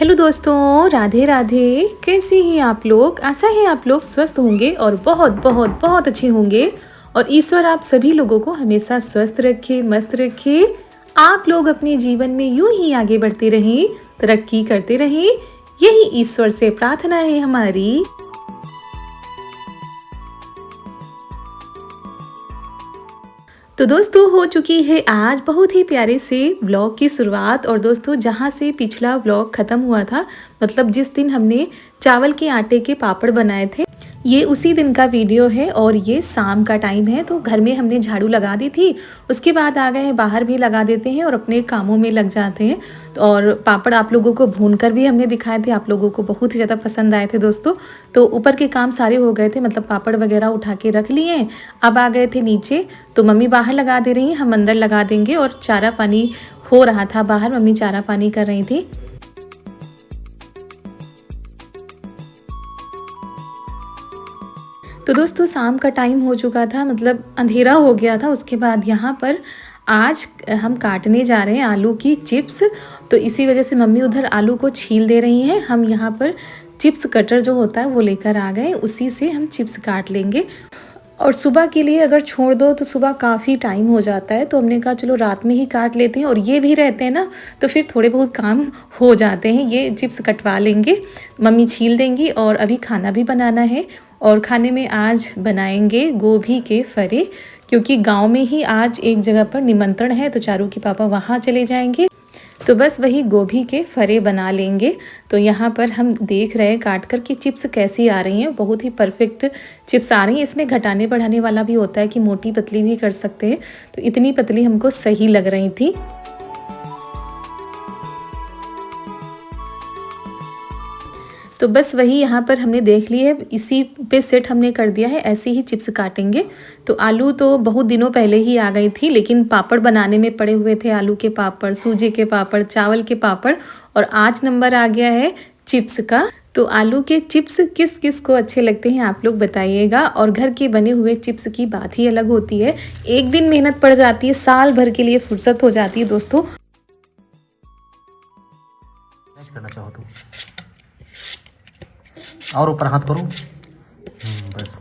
Hello दोस्तों, राधे राधे। कैसे हैं आप लोग? आशा है आप लोग स्वस्थ होंगे और बहुत बहुत बहुत अच्छे होंगे। और ईश्वर आप सभी लोगों को हमेशा स्वस्थ रखे, मस्त रखे। आप लोग अपने जीवन में यूं ही आगे बढ़ते रहें, तरक्की करते रहें, यही ईश्वर से प्रार्थना है हमारी। तो दोस्तों, हो चुकी है आज बहुत ही प्यारे से व्लॉग की शुरुआत। और दोस्तों, जहाँ से पिछला व्लॉग ख़त्म हुआ था, मतलब जिस दिन हमने चावल के आटे के पापड़ बनाए थे, ये उसी दिन का वीडियो है। और ये शाम का टाइम है, तो घर में हमने झाड़ू लगा दी थी। उसके बाद आ गए हैं, बाहर भी लगा देते हैं और अपने कामों में लग जाते हैं। और पापड़ आप लोगों को भूनकर भी हमने दिखाए थे, आप लोगों को बहुत ही ज़्यादा पसंद आए थे दोस्तों। तो ऊपर के काम सारे हो गए थे, मतलब पापड़ वगैरह उठा के रख लिए हैं। अब आ गए थे नीचे, तो मम्मी बाहर लगा दे रही हैं, हम अंदर लगा देंगे। और चारा पानी हो रहा था बाहर, मम्मी चारा पानी कर रही थी। तो दोस्तों, शाम का टाइम हो चुका था, मतलब अंधेरा हो गया था। उसके बाद यहाँ पर आज हम काटने जा रहे हैं आलू की चिप्स। तो इसी वजह से मम्मी उधर आलू को छील दे रही हैं, हम यहाँ पर चिप्स कटर जो होता है वो लेकर आ गए, उसी से हम चिप्स काट लेंगे। और सुबह के लिए अगर छोड़ दो तो सुबह काफ़ी टाइम हो जाता है, तो हमने कहा चलो रात में ही काट लेते हैं। और ये भी रहते हैं ना, तो फिर थोड़े बहुत काम हो जाते हैं। ये चिप्स कटवा लेंगे, मम्मी छील देंगी। और अभी खाना भी बनाना है, और खाने में आज बनाएंगे गोभी के फरे, क्योंकि गांव में ही आज एक जगह पर निमंत्रण है, तो चारू के पापा वहाँ चले जाएंगे। तो बस वही गोभी के फरे बना लेंगे। तो यहाँ पर हम देख रहे हैं काट कर कि चिप्स कैसी आ रही हैं। बहुत ही परफेक्ट चिप्स आ रही हैं। इसमें घटाने बढ़ाने वाला भी होता है कि मोटी पतली भी कर सकते हैं, तो इतनी पतली हमको सही लग रही थी। तो बस वही यहाँ पर हमने देख ली है, इसी पे सेट हमने कर दिया है, ऐसे ही चिप्स काटेंगे। तो आलू तो बहुत दिनों पहले ही आ गई थी, लेकिन पापड़ बनाने में पड़े हुए थे। आलू के पापड़, सूजी के पापड़, चावल के पापड़, और आज नंबर आ गया है चिप्स का। तो आलू के चिप्स किस किस को अच्छे लगते हैं आप लोग बताइएगा। और घर के बने हुए चिप्स की बात ही अलग होती है। एक दिन मेहनत पड़ जाती है, साल भर के लिए फुर्सत हो जाती है दोस्तों। करना चाहो तो और ऊपर हाथ करो, बस।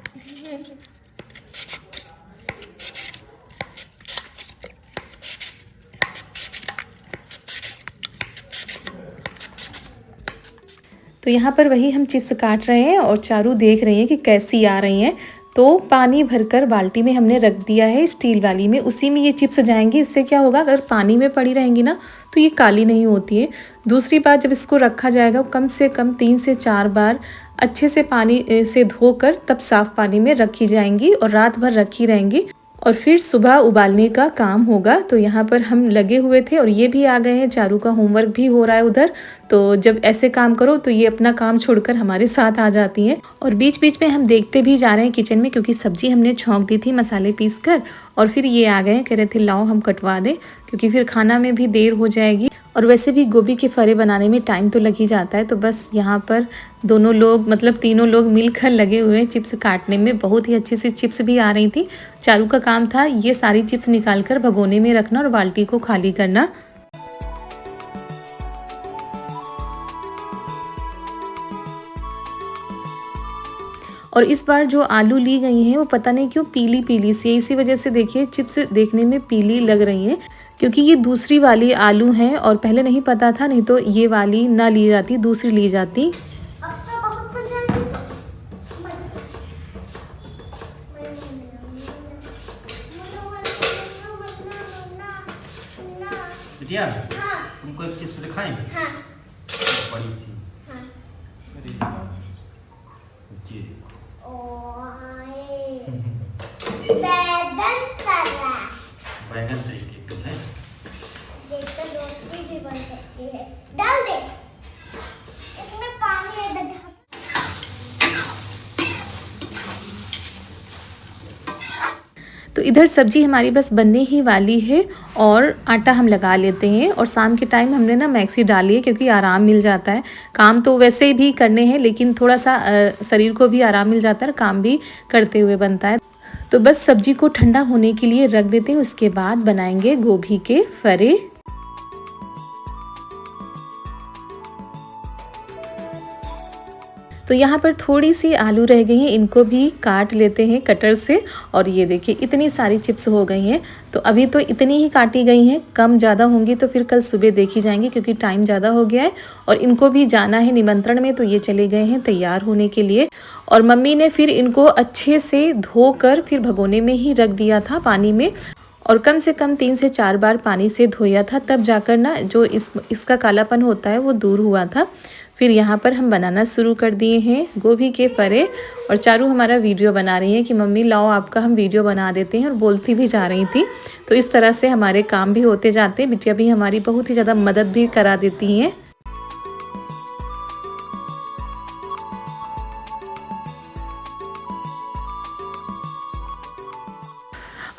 तो यहाँ पर वही हम चिप्स काट रहे हैं, और चारू देख रही हैं कि कैसी आ रही हैं। तो पानी भरकर बाल्टी में हमने रख दिया है, स्टील वाली में, उसी में ये चिप्स जाएंगी। इससे क्या होगा, अगर पानी में पड़ी रहेंगी ना तो ये काली नहीं होती है। दूसरी बात, जब इसको रखा जाएगा कम से कम 3 से 4 बार अच्छे से पानी से धोकर तब साफ़ पानी में रखी जाएंगी, और रात भर रखी रहेंगी, और फिर सुबह उबालने का काम होगा। तो यहाँ पर हम लगे हुए थे, और ये भी आ गए हैं, चारू का होमवर्क भी हो रहा है उधर। तो जब ऐसे काम करो तो ये अपना काम छोड़कर हमारे साथ आ जाती हैं। और बीच बीच में हम देखते भी जा रहे हैं किचन में, क्योंकि सब्जी हमने छौंक दी थी मसाले पीस कर। और फिर ये आ गए, कह रहे थे लाओ हम कटवा दें, क्योंकि फिर खाना में भी देर हो जाएगी। और वैसे भी गोभी के फरे बनाने में टाइम तो लग ही जाता है। तो बस यहाँ पर दोनों लोग, मतलब तीनों लोग मिलकर लगे हुए हैं चिप्स काटने में। बहुत ही अच्छी सी चिप्स भी आ रही थी। चारू का काम था ये सारी चिप्स निकालकर भगोने में रखना और बाल्टी को खाली करना। और इस बार जो आलू ली गई हैं वो पता नहीं क्यों पीली पीली सी है, इसी वजह से देखिए चिप्स देखने में पीली लग रही हैं, क्योंकि ये दूसरी वाली आलू हैं। और पहले नहीं पता था, नहीं तो ये वाली ना ली जाती, दूसरी ली जाती। बिटिया, तुमको एक चिप्स दिखाएंगे? हाँ। बड़ी सी। हाँ। जी। बैगन तरीके की है। देखकर रोटी भी बन सकती है। डाल दे, इसमें पानी है। तो इधर सब्जी हमारी बस बनने ही वाली है, और आटा हम लगा लेते हैं। और शाम के टाइम हमने ना मैक्सी डाली है, क्योंकि आराम मिल जाता है। काम तो वैसे भी करने हैं, लेकिन थोड़ा सा शरीर को भी आराम मिल जाता है, काम भी करते हुए बनता है। तो बस सब्जी को ठंडा होने के लिए रख देते हैं, उसके बाद बनाएंगे गोभी के फरे। तो यहाँ पर थोड़ी सी आलू रह गई हैं, इनको भी काट लेते हैं कटर से। और ये देखिए इतनी सारी चिप्स हो गई हैं। तो अभी तो इतनी ही काटी गई हैं, कम ज़्यादा होंगी तो फिर कल सुबह देखी जाएंगी, क्योंकि टाइम ज़्यादा हो गया है और इनको भी जाना है निमंत्रण में। तो ये चले गए हैं तैयार होने के लिए। और मम्मी ने फिर इनको अच्छे से धोकर फिर भगोने में ही रख दिया था पानी में, और कम से कम 3 से 4 बार पानी से धोया था, तब जाकर ना जो इसका कालापन होता है वो दूर हुआ था। फिर यहाँ पर हम बनाना शुरू कर दिए हैं गोभी के फरे। और चारू हमारा वीडियो बना रही है कि मम्मी लाओ आपका हम वीडियो बना देते हैं, और बोलती भी जा रही थी। तो इस तरह से हमारे काम भी होते जाते हैं। बिटिया भी हमारी बहुत ही ज़्यादा मदद भी करा देती हैं।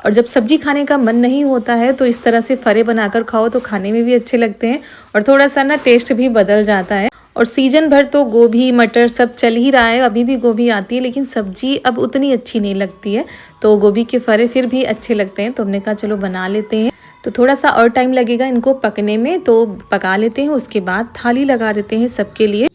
और जब सब्जी खाने का मन नहीं होता है तो इस तरह से फरे बनाकर खाओ तो खाने में भी अच्छे लगते हैं, और थोड़ा सा ना टेस्ट भी बदल जाता है। और सीजन भर तो गोभी मटर सब चल ही रहा है, अभी भी गोभी आती है, लेकिन सब्जी अब उतनी अच्छी नहीं लगती है। तो गोभी के फरे फिर भी अच्छे लगते हैं, तो हमने कहा चलो बना लेते हैं। तो थोड़ा सा और टाइम लगेगा इनको पकने में, तो पका लेते हैं, उसके बाद थाली लगा देते हैं सबके लिए।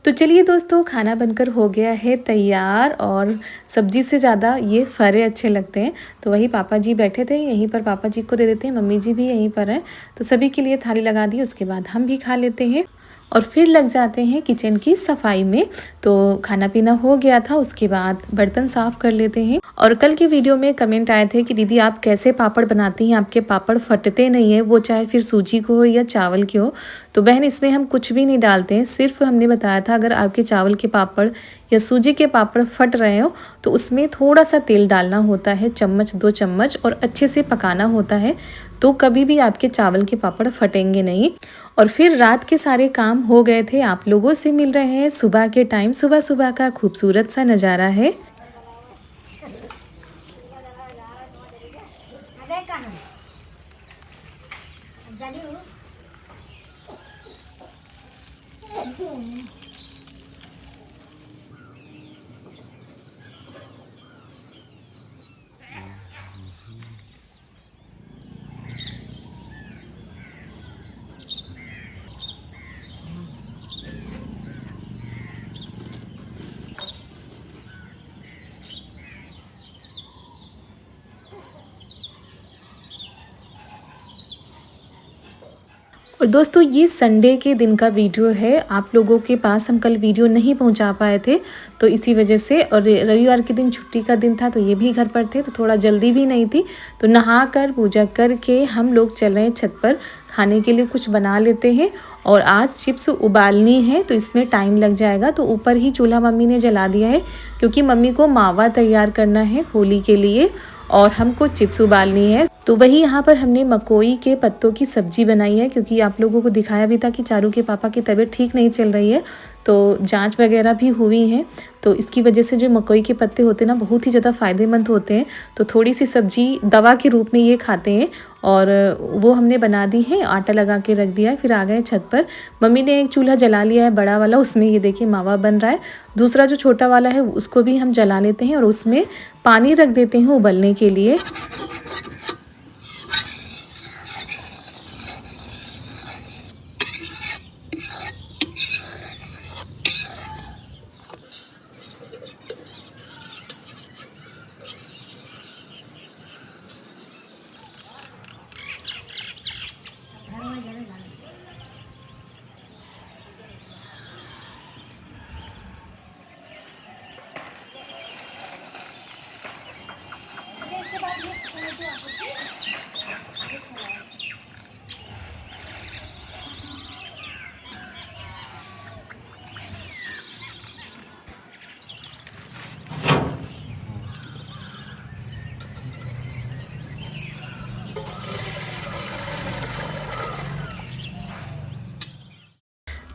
तो चलिए दोस्तों, खाना बनकर हो गया है तैयार, और सब्जी से ज़्यादा ये फरे अच्छे लगते हैं। तो वही पापा जी बैठे थे, यहीं पर पापा जी को दे देते हैं, मम्मी जी भी यहीं पर हैं। तो सभी के लिए थाली लगा दी, उसके बाद हम भी खा लेते हैं और फिर लग जाते हैं किचन की सफाई में। तो खाना पीना हो गया था, उसके बाद बर्तन साफ़ कर लेते हैं। और कल के वीडियो में कमेंट आए थे कि दीदी आप कैसे पापड़ बनाती हैं, आपके पापड़ फटते नहीं है, वो चाहे फिर सूजी को हो या चावल के हो। तो बहन इसमें हम कुछ भी नहीं डालते हैं, सिर्फ हमने बताया था अगर आपके चावल के पापड़ या सूजी के पापड़ फट रहे हो तो उसमें थोड़ा सा तेल डालना होता है, 1-2 चम्मच, और अच्छे से पकाना होता है। तो कभी भी आपके चावल के पापड़ फटेंगे नहीं। और फिर रात के सारे काम हो गए थे, आप लोगों से मिल रहे हैं सुबह के टाइम। सुबह सुबह का खूबसूरत सा नज़ारा है। और दोस्तों ये संडे के दिन का वीडियो है, आप लोगों के पास हम कल वीडियो नहीं पहुंचा पाए थे तो इसी वजह से। और रविवार के दिन छुट्टी का दिन था तो ये भी घर पर थे, तो थोड़ा जल्दी भी नहीं थी। तो नहा कर पूजा करके हम लोग चल रहे हैं छत पर, खाने के लिए कुछ बना लेते हैं। और आज चिप्स उबालनी है तो इसमें टाइम लग जाएगा, तो ऊपर ही चूल्हा मम्मी ने जला दिया है, क्योंकि मम्मी को मावा तैयार करना है होली के लिए और हमको चिप्स उबालनी है। तो वही यहाँ पर हमने मकोई के पत्तों की सब्जी बनाई है, क्योंकि आप लोगों को दिखाया भी था कि चारू के पापा की तबीयत ठीक नहीं चल रही है, तो जांच वगैरह भी हुई है। तो इसकी वजह से जो मकोई के पत्ते होते हैं ना, बहुत ही ज़्यादा फ़ायदेमंद होते हैं। तो थोड़ी सी सब्जी दवा के रूप में ये खाते हैं, और वो हमने बना दी है, आटा लगा के रख दिया है। फिर आ गए छत पर, मम्मी ने एक चूल्हा जला लिया है बड़ा वाला, उसमें ये देखिए मावा बन रहा है। दूसरा जो छोटा वाला है उसको भी हम जला लेते हैं और उसमें पानी रख देते हैं उबलने के लिए।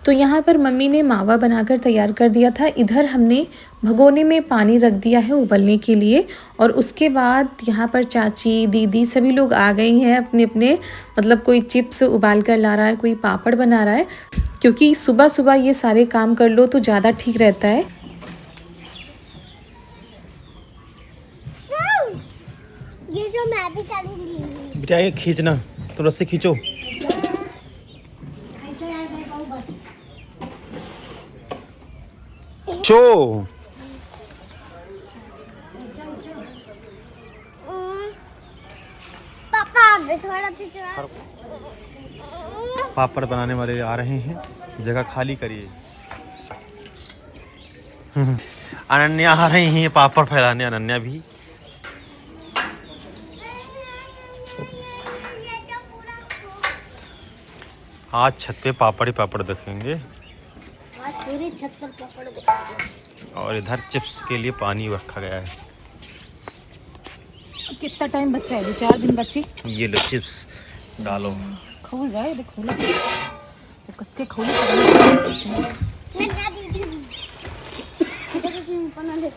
तो यहाँ पर मम्मी ने मावा बनाकर तैयार कर दिया था। इधर हमने भगोने में पानी रख दिया है उबलने के लिए। और उसके बाद यहाँ पर चाची दीदी सभी लोग आ गए हैं अपने अपने, मतलब कोई चिप्स उबाल कर ला रहा है, कोई पापड़ बना रहा है, क्योंकि सुबह सुबह ये सारे काम कर लो तो ज़्यादा ठीक रहता है। खींचो, मैं भी चलूंगी। बेटा ये खींचना, तो रस्सी खींचो। चो पापा अभी थोड़ा खींचो। पापड़ बनाने वाले आ रहे हैं, जगह खाली करिए। अनन्या आ रही हैं पापड़ फैलाने, अनन्या भी। आज छत पे पापड़ ही पापड़ देखेंगे, आज पूरी छत पर पापड़ देखेंगे। और इधर चिप्स के लिए पानी रखा गया है। कितना टाइम बचा है? 4 दिन बचे। ये लो चिप्स डालो। खोल जाए, देख खोला तो कसके खोली। मैं क्या दीदी बना दे।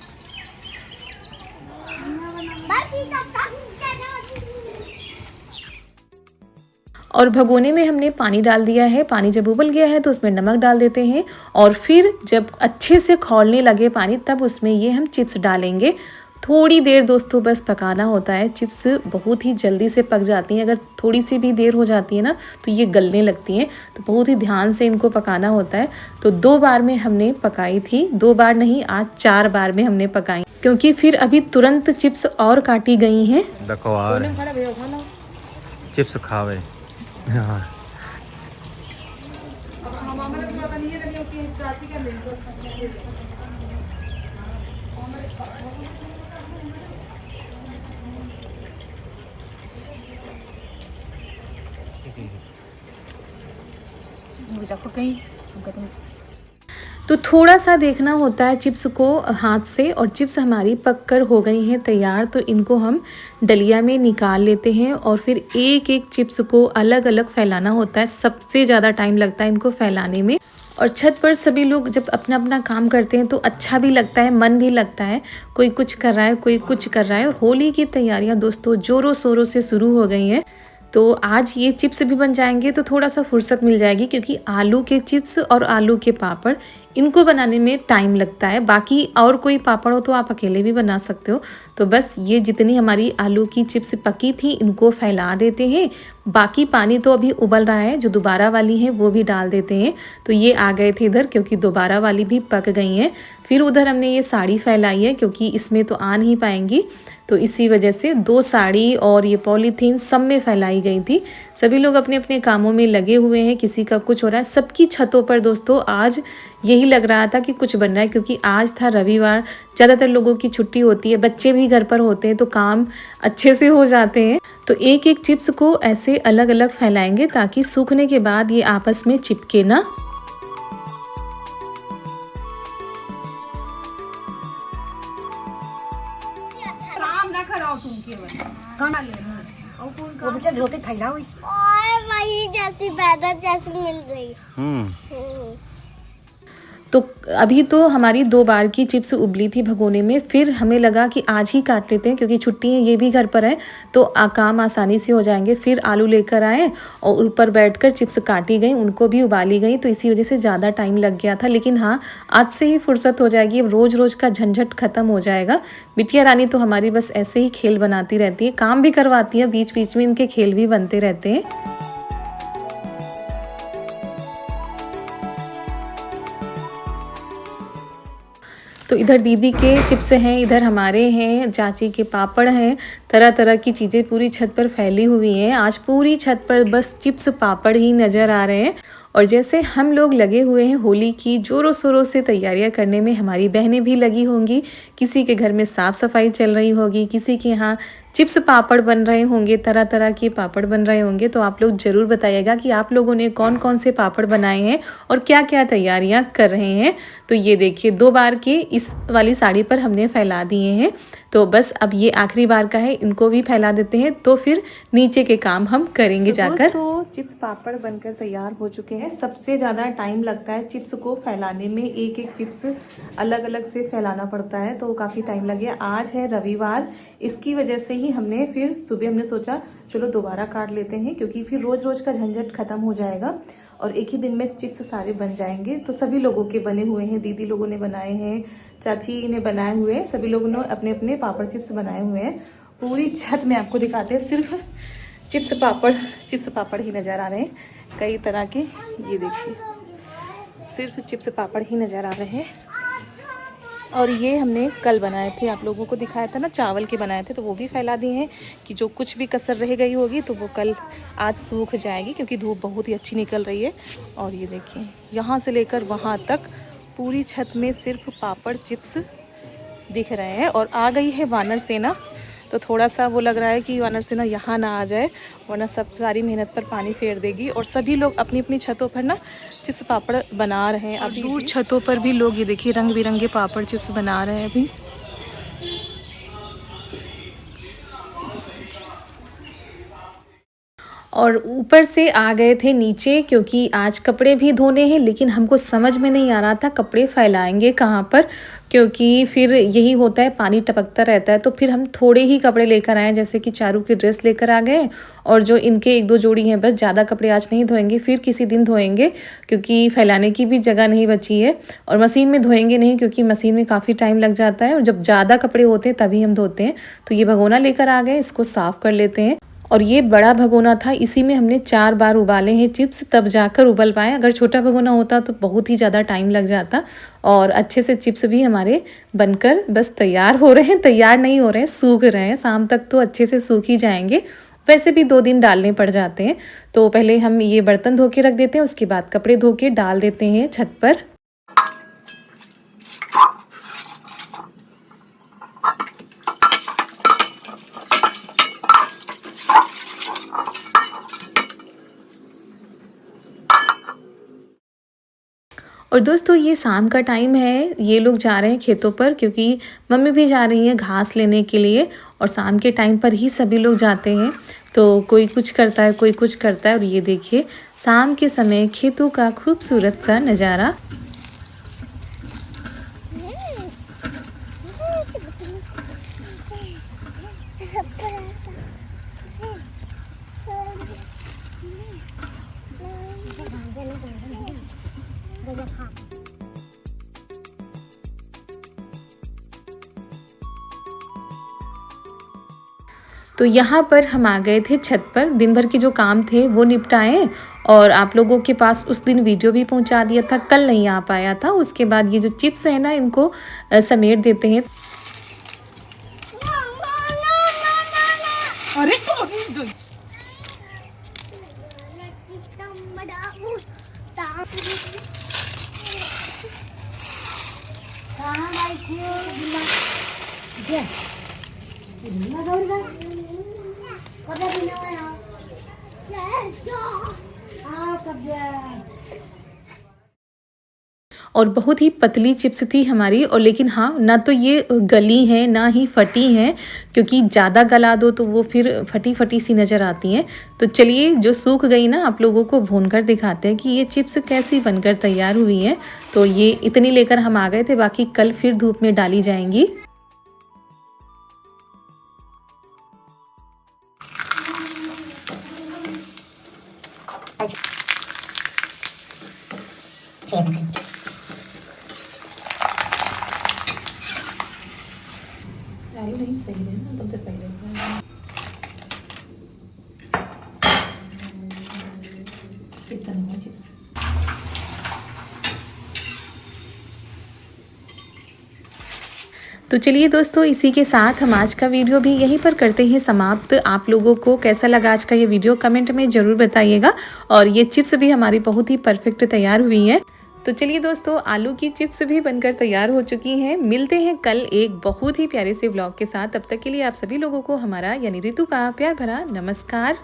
और भगोने में हमने पानी डाल दिया है। पानी जब उबल गया है तो उसमें नमक डाल देते हैं, और फिर जब अच्छे से खौलने लगे पानी तब उसमें ये हम चिप्स डालेंगे। थोड़ी देर दोस्तों बस पकाना होता है। चिप्स बहुत ही जल्दी से पक जाती हैं, अगर थोड़ी सी भी देर हो जाती है ना तो ये गलने लगती हैं, तो बहुत ही ध्यान से इनको पकाना होता है। तो 2 बार में हमने पकाई थी, 2 बार नहीं आज 4 बार में हमने पकाई, क्योंकि फिर अभी तुरंत चिप्स और काटी गई हैं। देखो आ चिप्स खावे। हाँ। तो थोड़ा सा देखना होता है चिप्स को हाथ से, और चिप्स हमारी पककर हो गई हैं तैयार। तो इनको हम डलिया में निकाल लेते हैं, और फिर एक एक चिप्स को अलग अलग फैलाना होता है। सबसे ज़्यादा टाइम लगता है इनको फैलाने में। और छत पर सभी लोग जब अपना अपना काम करते हैं तो अच्छा भी लगता है, मन भी लगता है। कोई कुछ कर रहा है, कोई कुछ कर रहा है। और होली की तैयारियां दोस्तों ज़ोरों शोरों से शुरू हो गई हैं। तो आज ये चिप्स भी बन जाएंगे तो थोड़ा सा फुर्सत मिल जाएगी, क्योंकि आलू के चिप्स और आलू के पापड़ इनको बनाने में टाइम लगता है। बाकी और कोई पापड़ हो तो आप अकेले भी बना सकते हो। तो बस ये जितनी हमारी आलू की चिप्स पकी थी इनको फैला देते हैं। बाकी पानी तो अभी उबल रहा है, जो दोबारा वाली है वो भी डाल देते हैं। तो ये आ गए थे इधर, क्योंकि दोबारा वाली भी पक गई हैं। फिर उधर हमने ये साड़ी फैलाई है, क्योंकि इसमें तो आ नहीं पाएंगी, तो इसी वजह से 2 साड़ी और ये पॉलीथीन सब में फैलाई गई थी। सभी लोग अपने अपने कामों में लगे हुए हैं, किसी का कुछ हो रहा है। सबकी छतों पर दोस्तों आज यही लग रहा था कि कुछ बन रहा है, क्योंकि आज था रविवार, ज़्यादातर लोगों की छुट्टी होती है, बच्चे भी घर पर होते हैं, तो काम अच्छे से हो जाते हैं। तो एक एक चिप्स को ऐसे अलग अलग फैलाएंगे ताकि सूखने के बाद ये आपस में चिपके ना। और वही जैसी बैनर जैसी मिल रही। तो अभी तो हमारी 2 बार की चिप्स उबली थी भगोने में। फिर हमें लगा कि आज ही काट लेते हैं, क्योंकि छुट्टी है, ये भी घर पर है, तो काम आसानी से हो जाएंगे। फिर आलू लेकर आए और ऊपर बैठकर चिप्स काटी गई, उनको भी उबाली गई। तो इसी वजह से ज़्यादा टाइम लग गया था, लेकिन हाँ आज से ही फुर्सत हो जाएगी। अब रोज़ रोज़ का झंझट ख़त्म हो जाएगा। बिटिया रानी तो हमारी बस ऐसे ही खेल बनाती रहती है, काम भी करवाती है, बीच बीच में इनके खेल भी बनते रहते हैं। तो इधर दीदी के चिप्स हैं, इधर हमारे हैं, चाची के पापड़ हैं, तरह तरह की चीज़ें पूरी छत पर फैली हुई हैं। आज पूरी छत पर बस चिप्स पापड़ ही नज़र आ रहे हैं। और जैसे हम लोग लगे हुए हैं होली की ज़ोरों शोरों से तैयारियां करने में, हमारी बहनें भी लगी होंगी। किसी के घर में साफ़ सफाई चल रही होगी, किसी के यहाँ चिप्स पापड़ बन रहे होंगे, तरह तरह के पापड़ बन रहे होंगे। तो आप लोग ज़रूर बताइएगा कि आप लोगों ने कौन कौन से पापड़ बनाए हैं और क्या क्या तैयारियां कर रहे हैं। तो ये देखिए 2 बार के इस वाली साड़ी पर हमने फैला दिए हैं। तो बस अब ये आखिरी बार का है, इनको भी फैला देते हैं, तो फिर नीचे के काम हम करेंगे जाकर। तो चिप्स पापड़ बनकर तैयार हो चुके हैं। सबसे ज़्यादा टाइम लगता है चिप्स को फैलाने में, एक एक चिप्स अलग अलग से फैलाना पड़ता है, तो काफ़ी टाइम लग गया। आज है रविवार, इसकी वजह से ही हमने फिर सुबह हमने सोचा चलो दोबारा काट लेते हैं, क्योंकि फिर रोज़ रोज़ का झंझट खत्म हो जाएगा और एक ही दिन में चिप्स सारे बन जाएंगे। तो सभी लोगों के बने हुए हैं, दीदी लोगों ने बनाए हैं, चाची ने बनाए हुए हैं, सभी लोगों ने अपने अपने पापड़ चिप्स बनाए हुए हैं। पूरी छत में आपको दिखाते हैं, सिर्फ चिप्स पापड़ ही नज़र आ रहे हैं, कई तरह के। ये देखिए, सिर्फ चिप्स पापड़ ही नज़र आ रहे हैं। और ये हमने कल बनाए थे, आप लोगों को दिखाया था ना, चावल के बनाए थे, तो वो भी फैला दिए हैं कि जो कुछ भी कसर रह गई होगी तो वो कल आज सूख जाएगी, क्योंकि धूप बहुत ही अच्छी निकल रही है। और ये देखिए, यहाँ से लेकर वहाँ तक पूरी छत में सिर्फ पापड़ चिप्स दिख रहे हैं। और आ गई है वानर सेना, तो थोड़ा सा वो लग रहा है कि वानर सेना यहाँ ना आ जाए, वरना सब सारी मेहनत पर पानी फेर देगी। और सभी लोग अपनी अपनी छतों पर ना चिप्स पापड़ बना रहे हैं। अब दूर छतों पर भी लोग ये देखिए रंग बिरंगे पापड़ चिप्स बना रहे हैं अभी। और ऊपर से आ गए थे नीचे, क्योंकि आज कपड़े भी धोने हैं, लेकिन हमको समझ में नहीं आ रहा था कपड़े फैलाएंगे कहाँ पर, क्योंकि फिर यही होता है, पानी टपकता रहता है। तो फिर हम थोड़े ही कपड़े लेकर आए, जैसे कि चारू की ड्रेस लेकर आ गए, और जो इनके 1-2 जोड़ी हैं, बस ज़्यादा कपड़े आज नहीं धोएंगे, फिर किसी दिन धोएंगे, क्योंकि फैलाने की भी जगह नहीं बची है। और मशीन में धोएंगे नहीं, क्योंकि मशीन में काफ़ी टाइम लग जाता है, और जब ज़्यादा कपड़े होते हैं तभी हम धोते हैं। तो ये भगोना लेकर आ गए, इसको साफ़ कर लेते हैं। और ये बड़ा भगोना था, इसी में हमने 4 बार उबाले हैं चिप्स, तब जाकर उबल पाए। अगर छोटा भगोना होता तो बहुत ही ज़्यादा टाइम लग जाता। और अच्छे से चिप्स भी हमारे बनकर बस तैयार हो रहे हैं, तैयार नहीं हो रहे हैं, सूख रहे हैं। शाम तक तो अच्छे से सूख ही जाएंगे, वैसे भी 2 दिन डालने पड़ जाते हैं। तो पहले हम ये बर्तन धो के रख देते हैं, उसके बाद कपड़े धो के डाल देते हैं छत पर। और दोस्तों, ये शाम का टाइम है, ये लोग जा रहे हैं खेतों पर, क्योंकि मम्मी भी जा रही हैं घास लेने के लिए। और शाम के टाइम पर ही सभी लोग जाते हैं, तो कोई कुछ करता है, कोई कुछ करता है। और ये देखिए, शाम के समय खेतों का खूबसूरत सा नज़ारा। तो यहाँ पर हम आ गए थे छत पर, दिन भर के जो काम थे वो निपटाए, और आप लोगों के पास उस दिन वीडियो भी पहुँचा दिया था, कल नहीं आ पाया था। उसके बाद ये जो चिप्स है ना, इनको समेट देते हैं। अरे और बहुत ही पतली चिप्स थी हमारी। और लेकिन हाँ, ना तो ये गली हैं ना ही फटी हैं, क्योंकि ज़्यादा गला दो तो वो फिर फटी फटी सी नज़र आती हैं। तो चलिए, जो सूख गई ना, आप लोगों को भूनकर दिखाते हैं कि ये चिप्स कैसी बनकर तैयार हुई हैं। तो ये इतनी लेकर हम आ गए थे, बाकी कल फिर धूप में डाली जाएंगी। नहीं सही है ना, तब तक पहले कितना चिप्स। तो चलिए दोस्तों, इसी के साथ हम आज का वीडियो भी यहीं पर करते हैं समाप्त। आप लोगों को कैसा लगा आज का ये वीडियो, कमेंट में ज़रूर बताइएगा। और ये चिप्स भी हमारी बहुत ही परफेक्ट तैयार हुई हैं। तो चलिए दोस्तों, आलू की चिप्स भी बनकर तैयार हो चुकी हैं। मिलते हैं कल एक बहुत ही प्यारे से व्लॉग के साथ। तब तक के लिए आप सभी लोगों को हमारा यानी रितु का प्यार भरा नमस्कार।